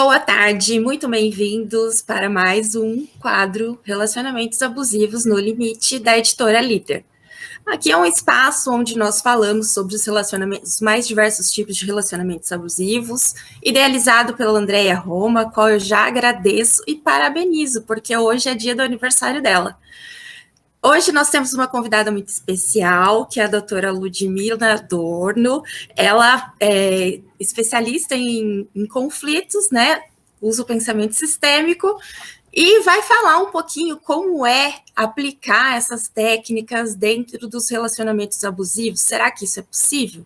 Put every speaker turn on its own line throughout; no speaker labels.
Boa tarde, muito bem-vindos para mais um quadro Relacionamentos Abusivos no Limite da editora Líder. Aqui é um espaço onde nós falamos sobre os relacionamentos, os mais diversos tipos de relacionamentos abusivos, idealizado pela Andréia Roma, a qual eu já agradeço e parabenizo, porque hoje é dia do aniversário dela. Hoje nós temos uma convidada muito especial, que é a doutora Ludmila Adorno. Ela é especialista em conflitos, né? Usa o pensamento sistêmico e vai falar um pouquinho como é aplicar essas técnicas dentro dos relacionamentos abusivos. Será que isso é possível?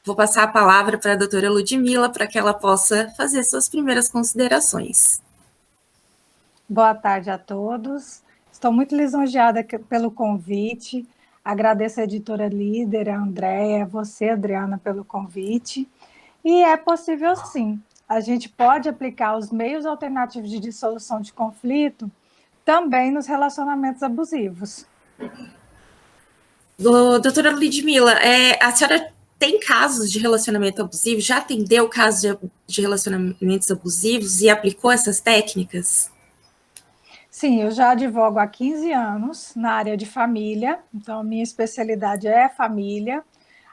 Vou passar a palavra para a doutora Ludmila para que ela possa fazer suas primeiras considerações.
Boa tarde a todos. Estou muito lisonjeada pelo convite. Agradeço a editora Líder, a Andréia, a você, Adriana, pelo convite. E é possível sim. A gente pode aplicar os meios alternativos de dissolução de conflito também nos relacionamentos abusivos.
Doutora Ludmila, a senhora tem casos de relacionamento abusivo? Já atendeu casos de relacionamentos abusivos e aplicou essas técnicas?
Sim, eu já advogo há 15 anos na área de família, então minha especialidade é família.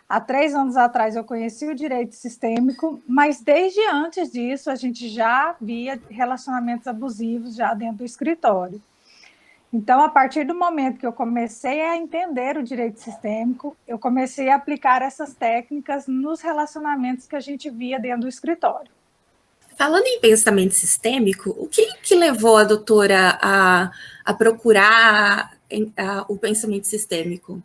Há 3 anos atrás eu conheci o direito sistêmico, mas desde antes disso a gente já via relacionamentos abusivos já dentro do escritório. Então, a partir do momento que eu comecei a entender o direito sistêmico, eu comecei a aplicar essas técnicas nos relacionamentos que a gente via dentro do escritório.
Falando em pensamento sistêmico, o que levou a doutora a procurar o pensamento sistêmico?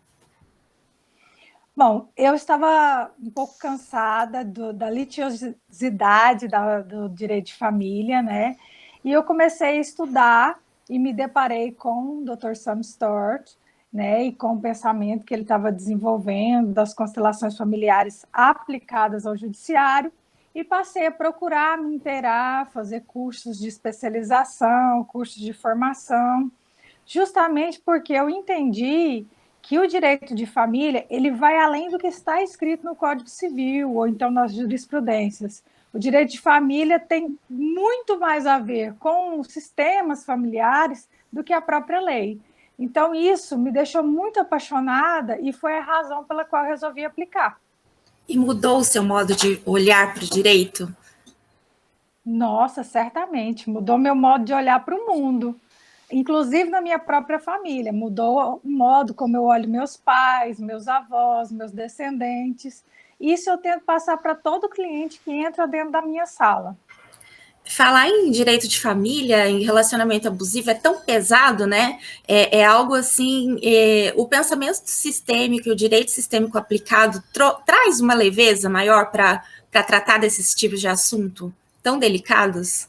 Bom, eu estava um pouco cansada da litigiosidade do direito de família, né? E eu comecei a estudar e me deparei com o Dr. Sam Stewart, né? E com o pensamento que ele estava desenvolvendo das constelações familiares aplicadas ao judiciário. E passei a procurar me inteirar, fazer cursos de especialização, cursos de formação, justamente porque eu entendi que o direito de família ele vai além do que está escrito no Código Civil ou então nas jurisprudências. O direito de família tem muito mais a ver com os sistemas familiares do que a própria lei. Então, isso me deixou muito apaixonada e foi a razão pela qual resolvi aplicar.
E mudou o seu modo de olhar para o direito?
Nossa, certamente. Mudou meu modo de olhar para o mundo. Inclusive na minha própria família. Mudou o modo como eu olho meus pais, meus avós, meus descendentes. Isso eu tento passar para todo cliente que entra dentro da minha sala.
Falar em direito de família, em relacionamento abusivo, é tão pesado, né? É algo assim. O pensamento sistêmico e o direito sistêmico aplicado traz uma leveza maior para tratar desses tipos de assunto tão delicados?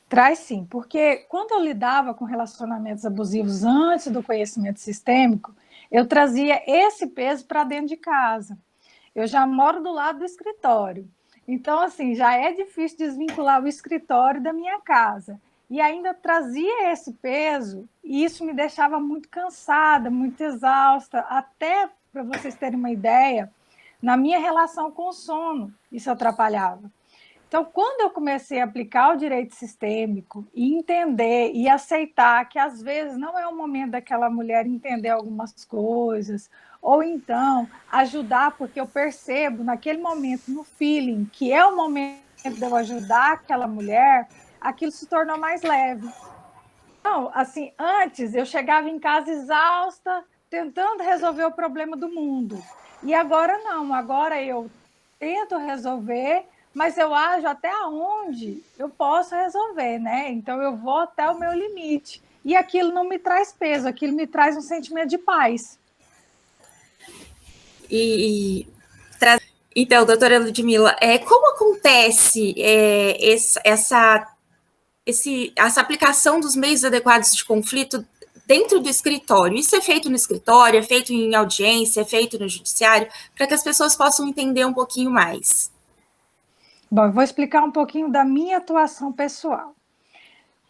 Traz sim, porque quando eu lidava com relacionamentos abusivos antes do conhecimento sistêmico, eu trazia esse peso para dentro de casa. Eu já moro do lado do escritório. Então, assim, já é difícil desvincular o escritório da minha casa. E ainda trazia esse peso, e isso me deixava muito cansada, muito exausta, até para vocês terem uma ideia, na minha relação com o sono, isso atrapalhava. Então, quando eu comecei a aplicar o direito sistêmico e entender e aceitar que às vezes não é o momento daquela mulher entender algumas coisas, ou então ajudar, porque eu percebo naquele momento, no feeling, que é o momento de eu ajudar aquela mulher, aquilo se tornou mais leve. Então, assim, antes eu chegava em casa exausta, tentando resolver o problema do mundo. E agora não, agora eu tento resolver, mas eu ajo até onde eu posso resolver, né? Então eu vou até o meu limite. E aquilo não me traz peso, aquilo me traz um sentimento de paz.
Então, doutora Ludmila, como acontece essa aplicação dos meios adequados de conflito dentro do escritório? Isso é feito no escritório, é feito em audiência, é feito no judiciário, para que as pessoas possam entender um pouquinho mais.
Bom, eu vou explicar um pouquinho da minha atuação pessoal.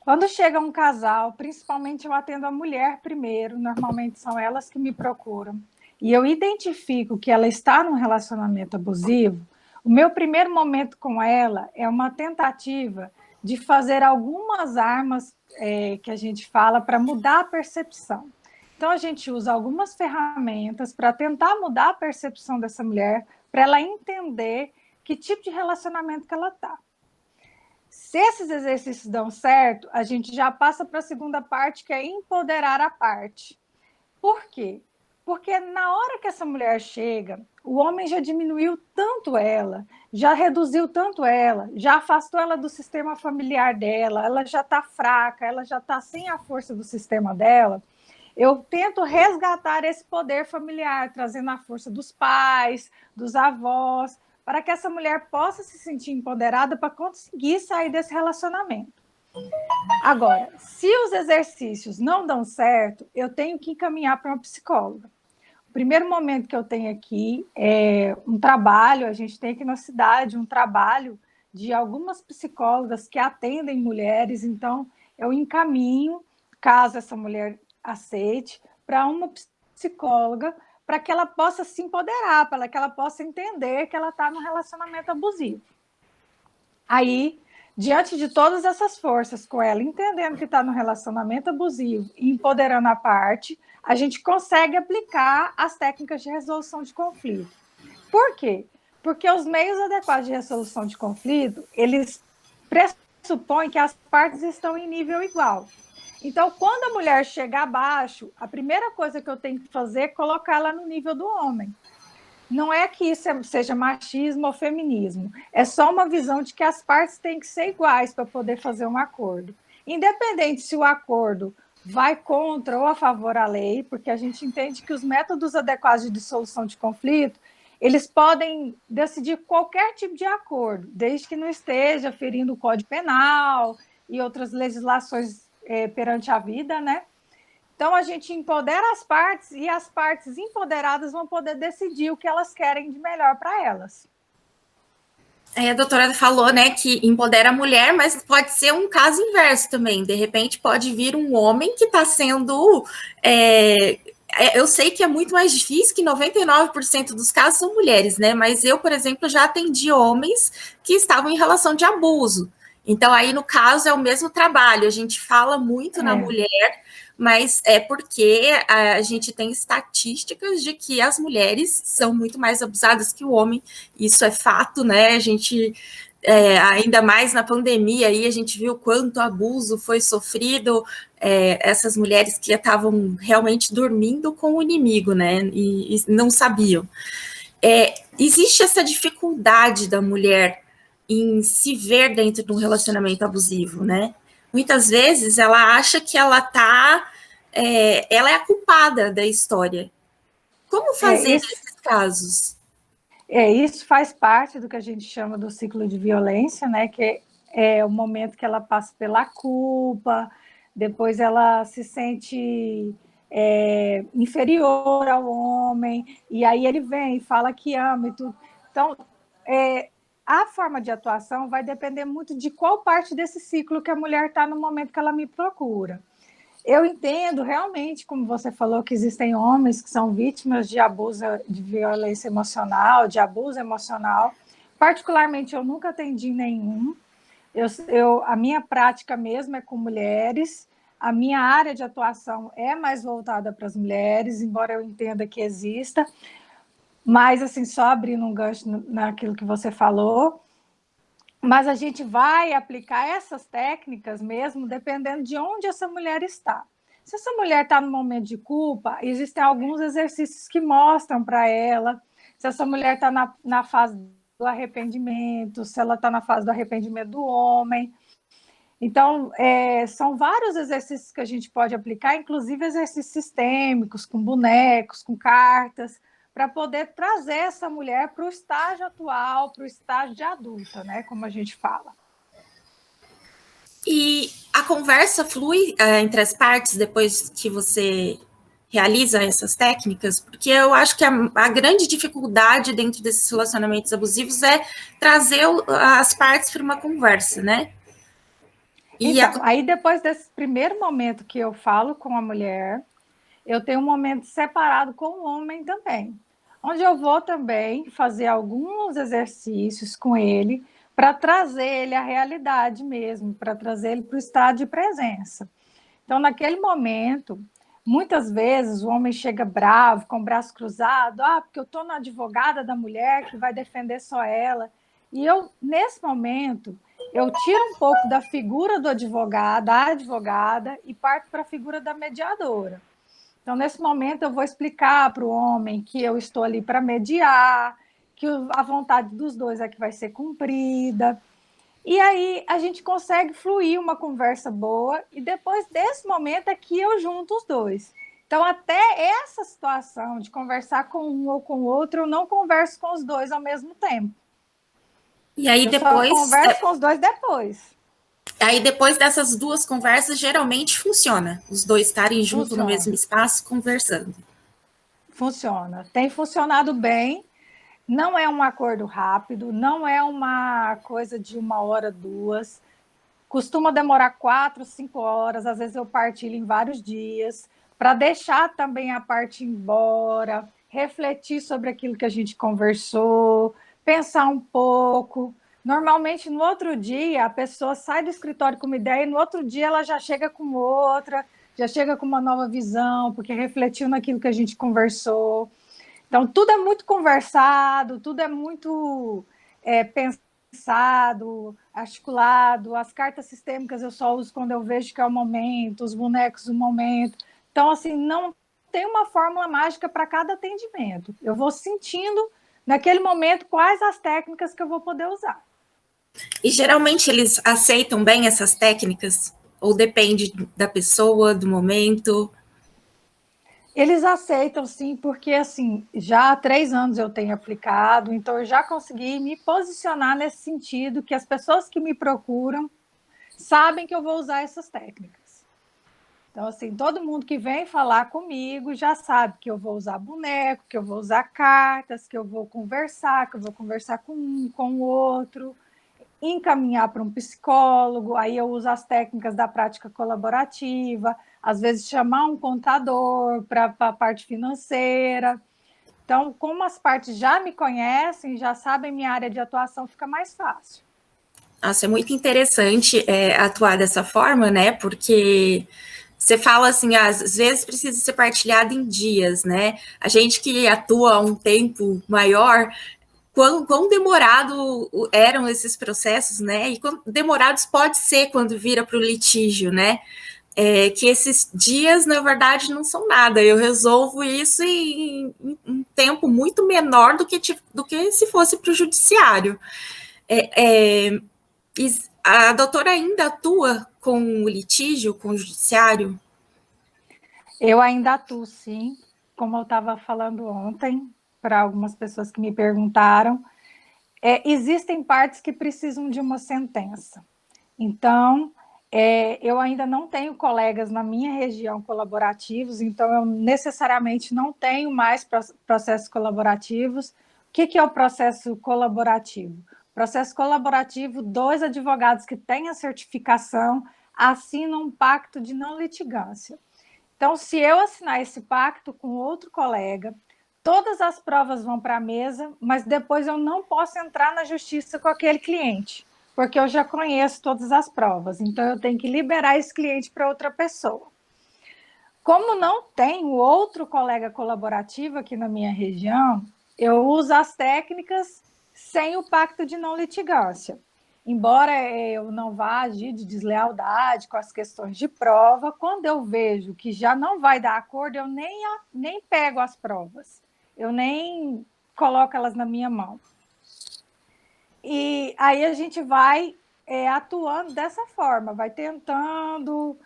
Quando chega um casal, principalmente eu atendo a mulher primeiro, normalmente são elas que me procuram, e eu identifico que ela está num relacionamento abusivo, O meu primeiro momento com ela é uma tentativa de fazer algumas armas que a gente fala para mudar a percepção. Então, a gente usa algumas ferramentas para tentar mudar a percepção dessa mulher, para ela entender que tipo de relacionamento que ela está. Se esses exercícios dão certo, a gente já passa para a segunda parte, que é empoderar a parte. Por quê? Porque na hora que essa mulher chega, o homem já diminuiu tanto ela, já reduziu tanto ela, já afastou ela do sistema familiar dela, ela já está fraca, ela já está sem a força do sistema dela. Eu tento resgatar esse poder familiar, trazendo a força dos pais, dos avós, para que essa mulher possa se sentir empoderada para conseguir sair desse relacionamento. Agora, se os exercícios não dão certo, eu tenho que encaminhar para uma psicóloga. O primeiro momento que eu tenho aqui é um trabalho, a gente tem aqui na cidade um trabalho de algumas psicólogas que atendem mulheres, então eu encaminho, caso essa mulher aceite, para uma psicóloga, para que ela possa se empoderar, para que ela possa entender que ela está num relacionamento abusivo. Aí, diante de todas essas forças, com ela entendendo que está no relacionamento abusivo e empoderando a parte, a gente consegue aplicar as técnicas de resolução de conflito. Por quê? Porque os meios adequados de resolução de conflito, eles pressupõem que as partes estão em nível igual. Então, quando a mulher chega abaixo, a primeira coisa que eu tenho que fazer é colocar ela no nível do homem. Não é que isso seja machismo ou feminismo, é só uma visão de que as partes têm que ser iguais para poder fazer um acordo. Independente se o acordo vai contra ou a favor da lei, porque a gente entende que os métodos adequados de dissolução de conflito, eles podem decidir qualquer tipo de acordo, desde que não esteja ferindo o Código Penal e outras legislações perante a vida, né? Então, a gente empodera as partes e as partes empoderadas vão poder decidir o que elas querem de melhor para elas.
A doutora falou, né, que empodera a mulher, mas pode ser um caso inverso também. De repente, pode vir um homem que está sendo... eu sei que é muito mais difícil, que 99% dos casos são mulheres, né? Mas eu, por exemplo, já atendi homens que estavam em relação de abuso. Então, aí, no caso, é o mesmo trabalho. A gente fala muito na mulher, mas é porque a gente tem estatísticas de que as mulheres são muito mais abusadas que o homem. Isso é fato, né? A gente... ainda mais na pandemia, aí a gente viu quanto abuso foi sofrido, essas mulheres que estavam realmente dormindo com o inimigo, né, e não sabiam. Existe essa dificuldade da mulher em se ver dentro de um relacionamento abusivo, né? Muitas vezes ela acha que ela ela é a culpada da história. Como fazer nesses casos?
Isso faz parte do que a gente chama do ciclo de violência, né? Que é o momento que ela passa pela culpa, depois ela se sente inferior ao homem, e aí ele vem e fala que ama e tudo. Então, a forma de atuação vai depender muito de qual parte desse ciclo que a mulher está no momento que ela me procura. Eu entendo realmente, como você falou, que existem homens que são vítimas de abuso, de violência emocional, de abuso emocional. Particularmente, eu nunca atendi nenhum. A minha prática mesmo é com mulheres. A minha área de atuação é mais voltada para as mulheres, embora eu entenda que exista. Mas, assim, só abrindo um gancho naquilo que você falou, mas a gente vai aplicar essas técnicas mesmo dependendo de onde essa mulher está. Se essa mulher está no momento de culpa, existem alguns exercícios que mostram para ela. Se essa mulher está na fase do arrependimento, se ela está na fase do arrependimento do homem. Então, são vários exercícios que a gente pode aplicar, inclusive exercícios sistêmicos, com bonecos, com cartas, para poder trazer essa mulher para o estágio atual, para o estágio de adulta, né? Como a gente fala.
E a conversa flui entre as partes depois que você realiza essas técnicas? Porque eu acho que a grande dificuldade dentro desses relacionamentos abusivos é trazer as partes para uma conversa, né?
Então, aí depois desse primeiro momento que eu falo com a mulher, eu tenho um momento separado com o homem também, onde eu vou também fazer alguns exercícios com ele para trazer ele à realidade mesmo, para trazer ele para o estado de presença. Então, naquele momento, muitas vezes o homem chega bravo, com o braço cruzado, porque eu estou na advogada da mulher que vai defender só ela. E eu, nesse momento, eu tiro um pouco da figura do advogado, da advogada, e parto para a figura da mediadora. Então, nesse momento, eu vou explicar para o homem que eu estou ali para mediar, que a vontade dos dois é que vai ser cumprida. E aí a gente consegue fluir uma conversa boa, e depois desse momento é que eu junto os dois. Então, até essa situação de conversar com um ou com o outro, eu não converso com os dois ao mesmo tempo.
E aí
Eu só
depois,
converso com os dois depois.
aí depois dessas duas conversas, geralmente funciona. Os dois estarem juntos no mesmo
Funciona,
espaço, conversando.
funciona. Tem funcionado bem. Não é um acordo rápido, não é uma coisa de 1 hora, 2. Costuma demorar 4, 5 horas, às vezes eu partilho em vários dias, para deixar também a parte embora, refletir sobre aquilo que a gente conversou, pensar um pouco. Normalmente, no outro dia, a pessoa sai do escritório com uma ideia e no outro dia ela já chega com outra, já chega com uma nova visão, porque refletiu naquilo que a gente conversou. Então, tudo é muito conversado, tudo é muito pensado, articulado. As cartas sistêmicas eu só uso quando eu vejo que é o momento, os bonecos o momento. Então, assim, não tem uma fórmula mágica para cada atendimento. Eu vou sentindo, naquele momento, quais as técnicas que eu vou poder usar.
E geralmente eles aceitam bem essas técnicas? Ou depende da pessoa, do momento?
Eles aceitam, sim, porque assim, já há 3 anos eu tenho aplicado, então eu já consegui me posicionar nesse sentido, que as pessoas que me procuram sabem que eu vou usar essas técnicas. Então, assim, todo mundo que vem falar comigo já sabe que eu vou usar boneco, que eu vou usar cartas, que eu vou conversar, que eu vou conversar com um, com o outro, encaminhar para um psicólogo, aí eu uso as técnicas da prática colaborativa, às vezes chamar um contador para a parte financeira. Então, como as partes já me conhecem, já sabem minha área de atuação, fica mais fácil.
Nossa, é muito interessante atuar dessa forma, né? Porque você fala assim, às vezes precisa ser partilhado em dias, né? A gente que atua há um tempo maior, quão demorado eram esses processos, né? E quão demorados pode ser quando vira para o litígio, né? Que esses dias, na verdade, não são nada. Eu resolvo isso em um tempo muito menor do que se fosse para o judiciário. A doutora ainda atua com o litígio, com o judiciário?
Eu ainda atuo, sim, como eu estava falando ontem, para algumas pessoas que me perguntaram. Existem partes que precisam de uma sentença. Então, eu ainda não tenho colegas na minha região colaborativos, então eu necessariamente não tenho mais processos colaborativos. O que é o processo colaborativo? Processo colaborativo, 2 advogados que têm a certificação assinam um pacto de não litigância. Então, se eu assinar esse pacto com outro colega, todas as provas vão para a mesa, mas depois eu não posso entrar na justiça com aquele cliente, porque eu já conheço todas as provas. Então, eu tenho que liberar esse cliente para outra pessoa. Como não tenho outro colega colaborativo aqui na minha região, eu uso as técnicas sem o pacto de não litigância. Embora eu não vá agir de deslealdade com as questões de prova, quando eu vejo que já não vai dar acordo, eu nem pego as provas, eu nem coloco elas na minha mão. E aí a gente vai atuando dessa forma, vai tentando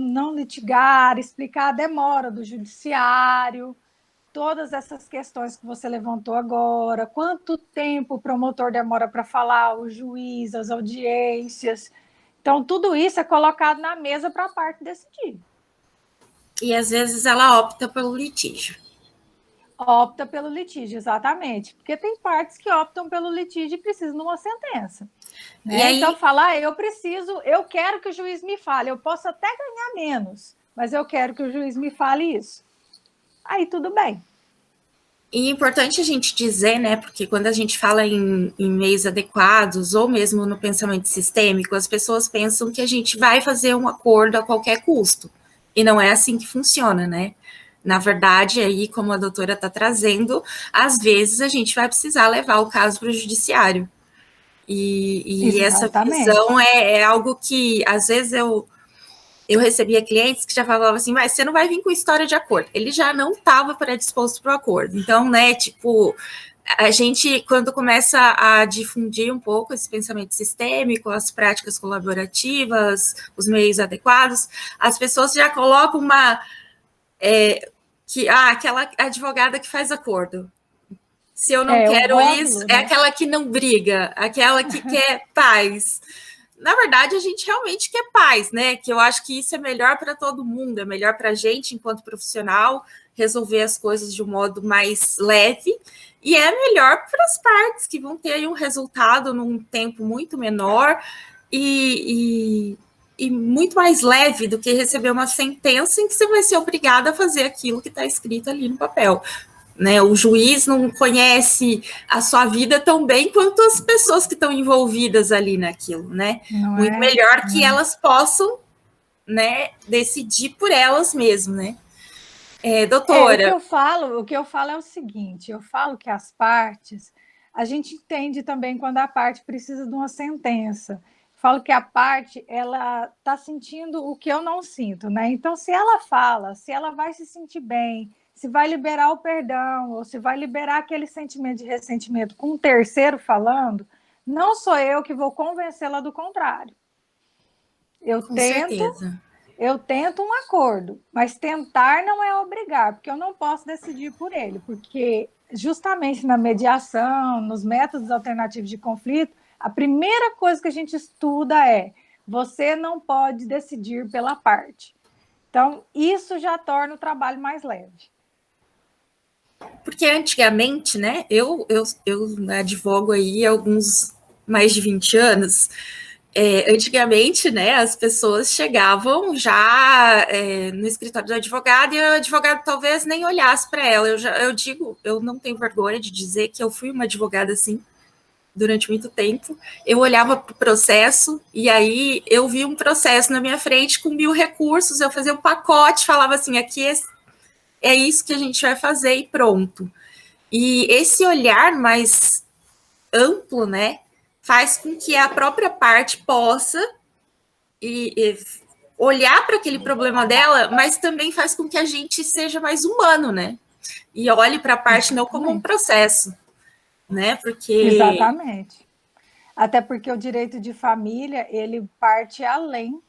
não litigar, explicar a demora do judiciário, todas essas questões que você levantou agora, quanto tempo o promotor demora para falar, o juiz, as audiências. Então, tudo isso é colocado na mesa para a parte decidir.
E às vezes ela opta pelo litígio.
Opta pelo litígio, exatamente. Porque tem partes que optam pelo litígio e precisam de uma sentença.
E
Né?
aí,
Então, eu quero que o juiz me fale, eu posso até ganhar menos, mas eu quero que o juiz me fale isso. Aí tudo bem.
E é importante a gente dizer, né, porque quando a gente fala em meios adequados, ou mesmo no pensamento sistêmico, as pessoas pensam que a gente vai fazer um acordo a qualquer custo. E não é assim que funciona, né? Na verdade, aí, como a doutora está trazendo, às vezes a gente vai precisar levar o caso para o judiciário. E essa
Exatamente.
visão é algo que, às vezes, eu recebia clientes que já falavam assim, mas você não vai vir com história de acordo. Ele já não estava predisposto para o acordo. Então, né, tipo, a gente, quando começa a difundir um pouco esse pensamento sistêmico, as práticas colaborativas, os meios adequados, as pessoas já colocam aquela advogada que faz acordo. Se eu não
O
quero isso,
rótulo,
é
né?
aquela que não briga, aquela que quer paz. Na verdade, a gente realmente quer paz, né? Que eu acho que isso é melhor para todo mundo, é melhor para a gente, enquanto profissional, resolver as coisas de um modo mais leve, e é melhor para as partes que vão ter aí um resultado num tempo muito menor e muito mais leve do que receber uma sentença em que você vai ser obrigado a fazer aquilo que está escrito ali no papel. Né? O juiz não conhece a sua vida tão bem quanto as pessoas que estão envolvidas ali naquilo, né?
Não
Muito
é?
melhor que
Não é?
elas possam, né, decidir por elas mesmas, né? Doutora.
O que eu falo é o seguinte, eu falo que as partes, a gente entende também quando a parte precisa de uma sentença. Eu falo que a parte, ela está sentindo o que eu não sinto, né? Então, se ela fala, se ela vai se sentir bem, se vai liberar o perdão, ou se vai liberar aquele sentimento de ressentimento com um terceiro falando, não sou eu que vou convencê-la do contrário. Eu
Com
tento
certeza.
eu tento um acordo, mas tentar não é obrigar, porque eu não posso decidir por ele, porque justamente na mediação, nos métodos alternativos de conflito, a primeira coisa que a gente estuda é: você não pode decidir pela parte. Então, isso já torna o trabalho mais leve.
Porque antigamente, né, eu advogo aí há alguns mais de 20 anos. Antigamente, né, as pessoas chegavam já no escritório do advogado e o advogado talvez nem olhasse para ela. Eu digo, eu não tenho vergonha de dizer que eu fui uma advogada assim durante muito tempo. Eu olhava para o processo e aí eu vi um processo na minha frente com 1000 recursos, eu fazia um pacote, falava assim, aqui é isso que a gente vai fazer e pronto. E esse olhar mais amplo, né, faz com que a própria parte possa e olhar para aquele problema dela, mas também faz com que a gente seja mais humano, né? E olhe para a parte não como um
Exatamente.
processo, né? Porque
Exatamente. Até porque o direito de família, ele parte além,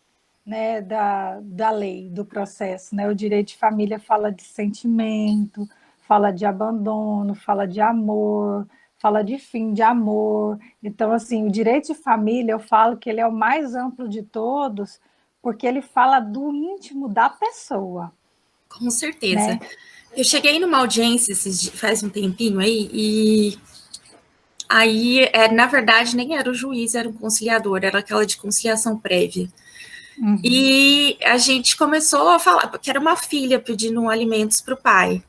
né, da lei, do processo. Né? O direito de família fala de sentimento, fala de abandono, fala de amor, fala de fim de amor. Então, assim, o direito de família, eu falo que ele é o mais amplo de todos, porque ele fala do íntimo da pessoa.
com certeza.
Né?
Eu cheguei numa audiência faz um tempinho aí, na verdade, nem era o juiz, era um conciliador, era aquela de conciliação prévia.
Uhum.
E a gente começou a falar que era uma filha pedindo alimentos para o pai.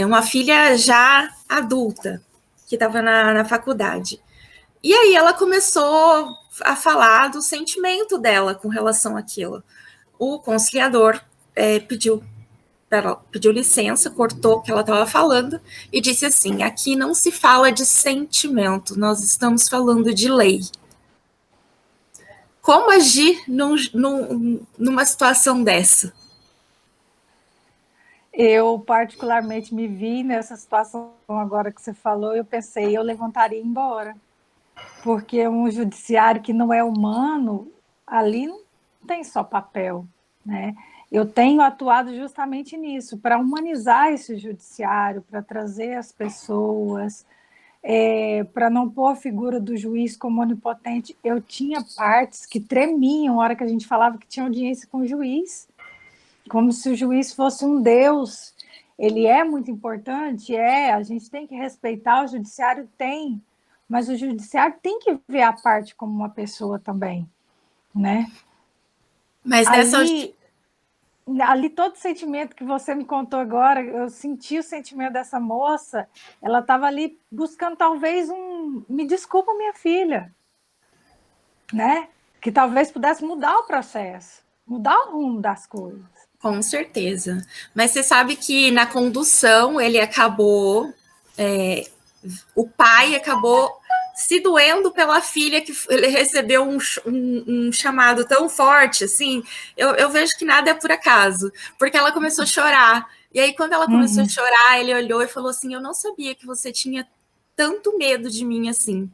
Uma filha já adulta, que estava na faculdade. E aí ela começou a falar do sentimento dela com relação àquilo. O conciliador pediu licença, cortou o que ela estava falando e disse assim: aqui não se fala de sentimento, nós estamos falando de lei. Como agir numa situação dessa?
Eu, particularmente, me vi nessa situação agora que você falou, eu pensei, eu levantaria e ir embora. Porque um judiciário que não é humano, ali não tem só papel, né? Eu tenho atuado justamente nisso, para humanizar esse judiciário, para trazer as pessoas, para não pôr a figura do juiz como onipotente. Eu tinha partes que tremiam na hora que a gente falava que tinha audiência com o juiz, como se o juiz fosse um deus. Ele é muito importante, a gente tem que respeitar, o judiciário tem, mas o judiciário tem que ver a parte como uma pessoa também, né?
Mas nessa
Aí, ali todo o sentimento que você me contou agora, eu senti o sentimento dessa moça, ela estava ali buscando talvez me desculpa minha filha, né? Que talvez pudesse mudar o processo, mudar o rumo das coisas.
Com certeza. Mas você sabe que na condução ele acabou, o pai acabou se doendo pela filha, que ele recebeu um chamado tão forte, assim, eu vejo que nada é por acaso, porque ela começou a chorar. E aí, quando ela começou a chorar, ele olhou e falou assim: eu não sabia que você tinha tanto medo de mim assim.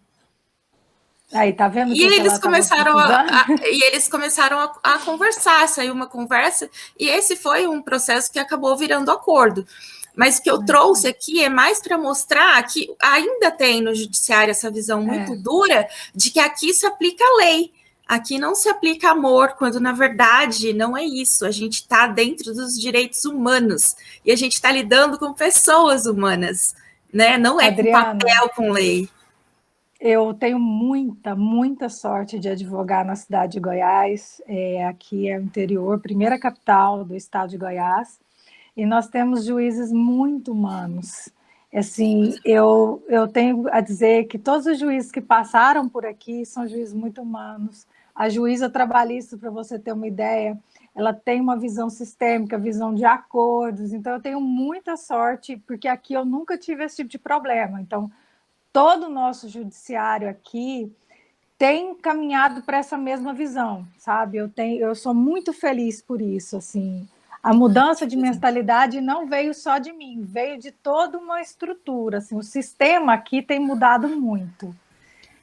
Aí, tá vendo o
E
que, que ela
eles
estava
começaram
precisando?
a conversar, saiu uma conversa, e esse foi um processo que acabou virando acordo. Mas o que eu trouxe aqui é mais para mostrar que ainda tem no judiciário essa visão muito dura de que aqui se aplica a lei. Aqui não se aplica amor, quando na verdade não é isso. A gente está dentro dos direitos humanos e a gente está lidando com pessoas humanas, né? Não é com
Adriana,
papel, com lei.
eu tenho muita sorte de advogar na cidade de Goiás. Aqui é o interior, primeira capital do estado de Goiás, e nós temos juízes muito humanos. Assim, eu tenho a dizer que todos os juízes que passaram por aqui são juízes muito humanos. A juíza trabalhista, para você ter uma ideia, ela tem uma visão sistêmica, visão de acordos. Então, eu tenho muita sorte, porque aqui eu nunca tive esse tipo de problema. Então, todo o nosso judiciário aqui tem caminhado para essa mesma visão, sabe? Eu sou muito feliz por isso, assim. A mudança de mentalidade não veio só de mim, veio de toda uma estrutura, assim. O sistema aqui tem mudado muito.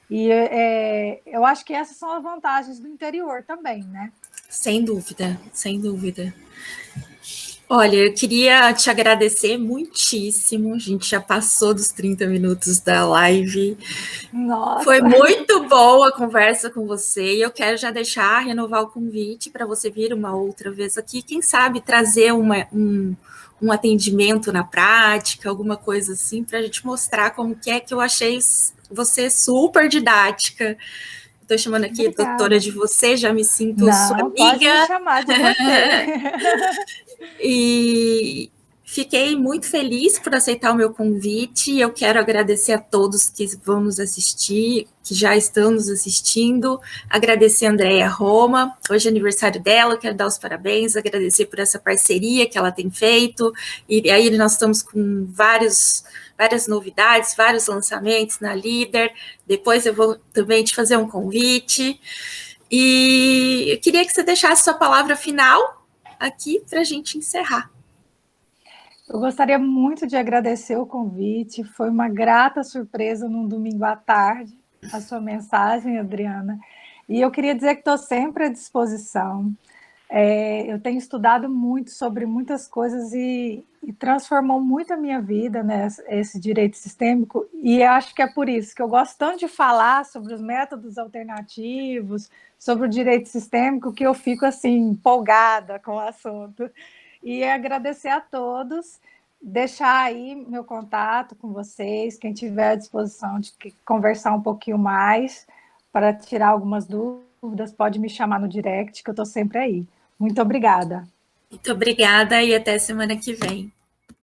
E eu acho que essas são as vantagens do interior também, né?
Sem dúvida, sem dúvida. Olha, eu queria te agradecer muitíssimo. A gente já passou dos 30 minutos da live. Foi
Nossa!
muito boa a conversa com você e eu quero já deixar, renovar o convite para você vir uma outra vez aqui. Quem sabe trazer um atendimento na prática, alguma coisa assim, para a gente mostrar como que é que eu achei você super didática. Estou chamando aqui doutora
Obrigada.
de você, já me sinto sua
Não, pode me
amiga.
chamar de você.
E fiquei muito feliz por aceitar o meu convite. Eu quero agradecer a todos que vão nos assistir, que já estão nos assistindo. Agradecer a Andréia Roma, hoje é aniversário dela, quero dar os parabéns, agradecer por essa parceria que ela tem feito. E aí nós estamos com várias novidades, vários lançamentos na Líder. Depois eu vou também te fazer um convite. E eu queria que você deixasse sua palavra final aqui para a gente encerrar.
Eu gostaria muito de agradecer o convite. Foi uma grata surpresa num domingo à tarde a sua mensagem, Adriana. E eu queria dizer que estou sempre à disposição. Eu tenho estudado muito sobre muitas coisas e transformou muito a minha vida, né, esse direito sistêmico. E acho que é por isso que eu gosto tanto de falar sobre os métodos alternativos, sobre o direito sistêmico, que eu fico assim empolgada com o assunto. E agradecer a todos, deixar aí meu contato com vocês, quem tiver à disposição de conversar um pouquinho mais, para tirar algumas dúvidas, pode me chamar no direct, que eu estou sempre aí. Muito obrigada.
Muito obrigada e até semana que vem.